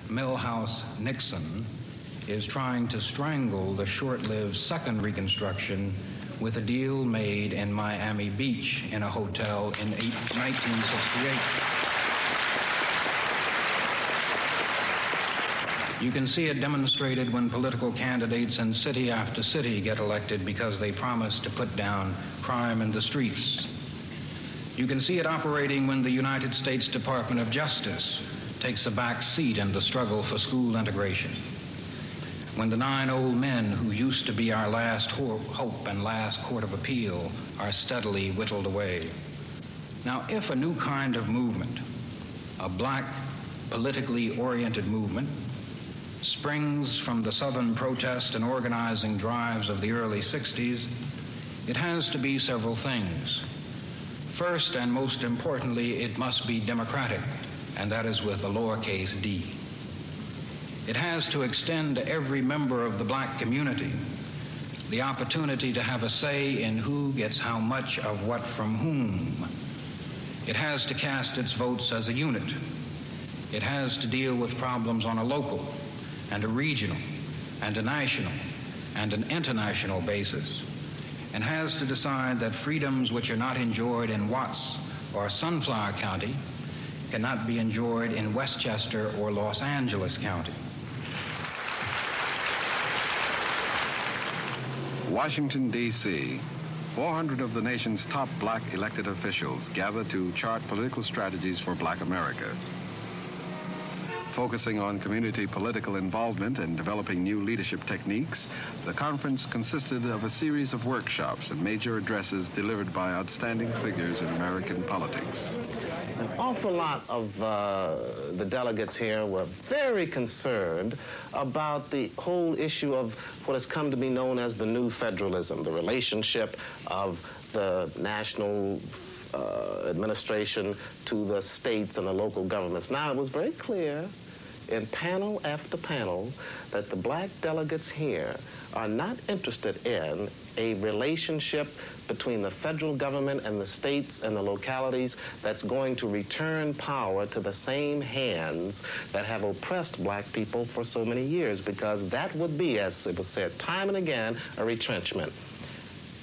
Milhouse Nixon is trying to strangle the short-lived second Reconstruction with a deal made in Miami Beach in a hotel in 1968. You can see it demonstrated when political candidates in city after city get elected because they promise to put down crime in the streets. You can see it operating when the United States Department of Justice takes a back seat in the struggle for school integration. When the 9 old men who used to be our last hope and last court of appeal are steadily whittled away. Now, if a new kind of movement, a black, politically oriented movement, springs from the Southern protest and organizing drives of the early 60s, it has to be several things. First and most importantly, it must be democratic, and that is with a lowercase d. It has to extend to every member of the black community the opportunity to have a say in who gets how much of what from whom. It has to cast its votes as a unit. It has to deal with problems on a local and a regional and a national and an international basis, and has to decide that freedoms which are not enjoyed in Watts or Sunflower County cannot be enjoyed in Westchester or Los Angeles County. Washington, D.C. 400 of the nation's top black elected officials gather to chart political strategies for black America. Focusing on community political involvement and developing new leadership techniques, the conference consisted of a series of workshops and major addresses delivered by outstanding figures in American politics. An awful lot of the delegates here were very concerned about the whole issue of what has come to be known as the new federalism, the relationship of the national administration to the states and the local governments. Now, it was very clear in panel after panel that the black delegates here are not interested in a relationship between the federal government and the states and the localities that's going to return power to the same hands that have oppressed black people for so many years, because that would be, as it was said time and again, a retrenchment.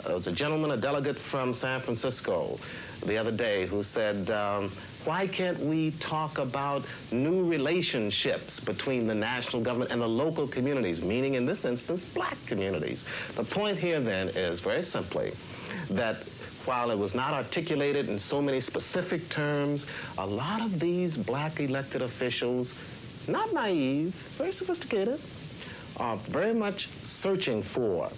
There was a gentleman, a delegate from San Francisco the other day who said, why can't we talk about new relationships between the national government and the local communities, meaning in this instance, black communities? The point here then is very simply that while it was not articulated in so many specific terms, a lot of these black elected officials, not naive, very sophisticated, are very much searching for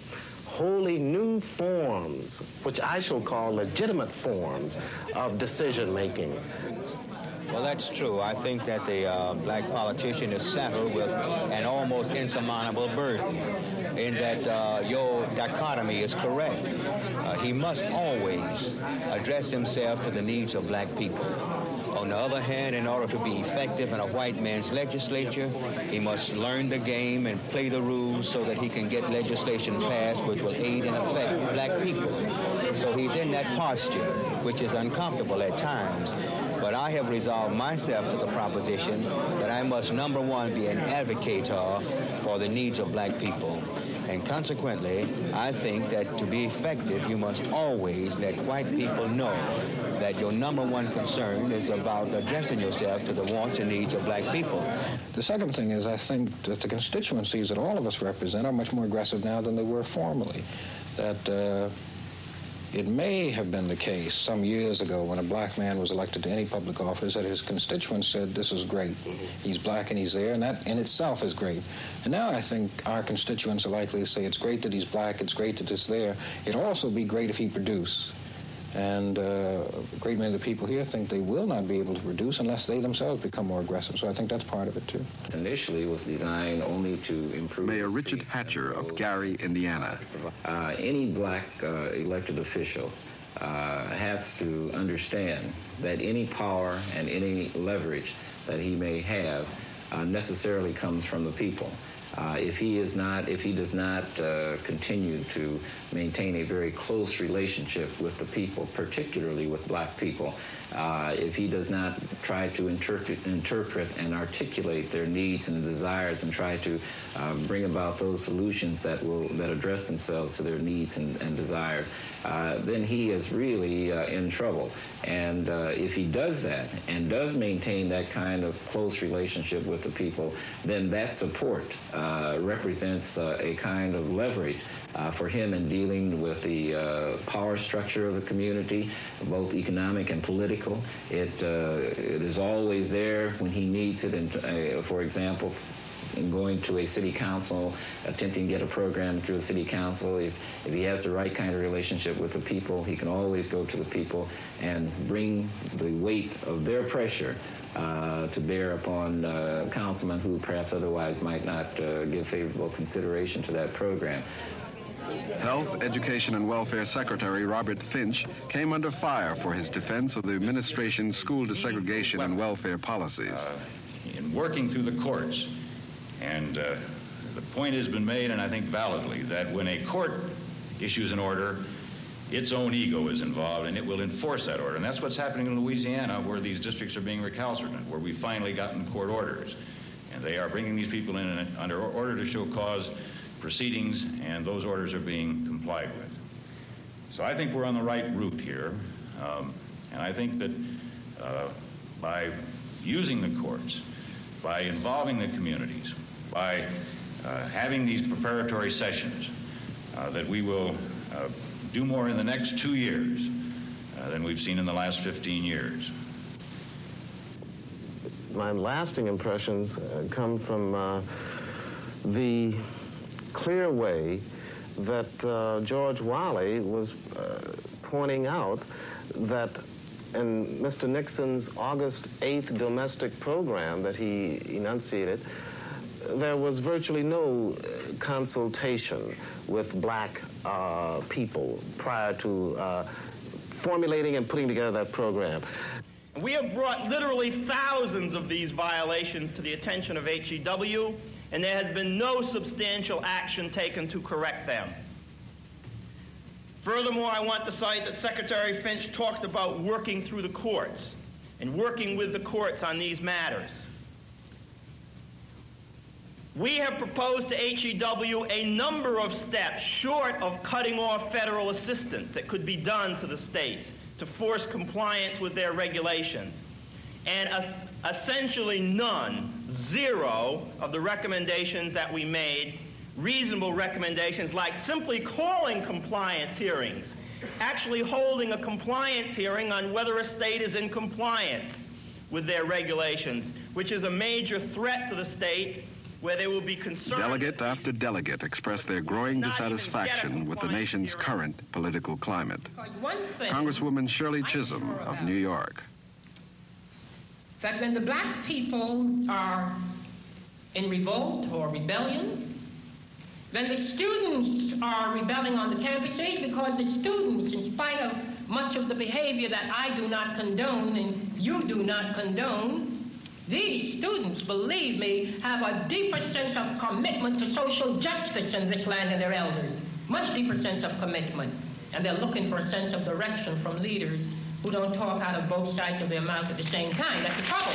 wholly new forms, which I shall call legitimate forms of decision-making. Well, that's true. I think that the black politician is saddled with an almost insurmountable burden, in that your dichotomy is correct. He must always address himself to the needs of black people. On the other hand, in order to be effective in a white man's legislature, he must learn the game and play the rules so that he can get legislation passed which will aid and affect black people. So he's in that posture, which is uncomfortable at times. But I have resolved myself to the proposition that I must, number one, be an advocate for the needs of black people. And consequently, I think that to be effective, you must always let white people know that your number one concern is about addressing yourself to the wants and needs of black people. The second thing is, I think that the constituencies that all of us represent are much more aggressive now than they were formerly. That it may have been the case some years ago when a black man was elected to any public office that his constituents said, this is great. He's black and he's there, and that in itself is great. And now I think our constituents are likely to say, it's great that he's black, it's great that he's there. It'd also be great if he produced. And a great many of the people here think they will not be able to produce unless they themselves become more aggressive. So I think that's part of it, too. Initially, it was designed only to improve... Mayor Richard Hatcher of Gary, Indiana. Any black elected official has to understand that any power and any leverage that he may have necessarily comes from the people. If he does not continue to maintain a very close relationship with the people, particularly with black people, if he does not try to interpret and articulate their needs and desires and try to bring about those solutions that address themselves to their needs and desires, then he is really in trouble. And if he does that and does maintain that kind of close relationship with the people, then that support represents a kind of leverage for him in dealing with the power structure of the community, both economic and political. It is always there when he needs it. And, for example, in going to a city council, attempting to get a program through a city council, if he has the right kind of relationship with the people, he can always go to the people and bring the weight of their pressure to bear upon councilmen who perhaps otherwise might not give favorable consideration to that program. Health, Education, and Welfare Secretary Robert Finch came under fire for his defense of the administration's school desegregation and welfare policies. In working through the courts, and the point has been made, and I think validly, that when a court issues an order, its own ego is involved, and it will enforce that order. And that's what's happening in Louisiana, where these districts are being recalcitrant, where we've finally gotten court orders. And they are bringing these people in under order to show cause proceedings, and those orders are being complied with. So I think we're on the right route here. And I think that by using the courts, by involving the communities, by having these preparatory sessions, that we will do more in the next 2 years than we've seen in the last 15 years. My lasting impressions come from the clear way that George Wiley was pointing out that in Mr. Nixon's August 8th domestic program that he enunciated, there was virtually no consultation with black people prior to formulating and putting together that program. We have brought literally thousands of these violations to the attention of HEW, and there has been no substantial action taken to correct them. Furthermore, I want to cite that Secretary Finch talked about working through the courts and working with the courts on these matters. We have proposed to HEW a number of steps short of cutting off federal assistance that could be done to the states to force compliance with their regulations. And essentially none, zero, of the recommendations that we made, reasonable recommendations like simply calling compliance hearings, actually holding a compliance hearing on whether a state is in compliance with their regulations, which is a major threat to the state, where they will be concerned. Delegate after delegate expressed their growing dissatisfaction with the nation's current political climate. Congresswoman Shirley Chisholm of New York. That when the black people are in revolt or rebellion, when the students are rebelling on the campuses, because the students, in spite of much of the behavior that I do not condone and you do not condone, these students, believe me, have a deeper sense of commitment to social justice in this land than their elders. Much deeper sense of commitment. And they're looking for a sense of direction from leaders who don't talk out of both sides of their mouth at the same time. That's the trouble.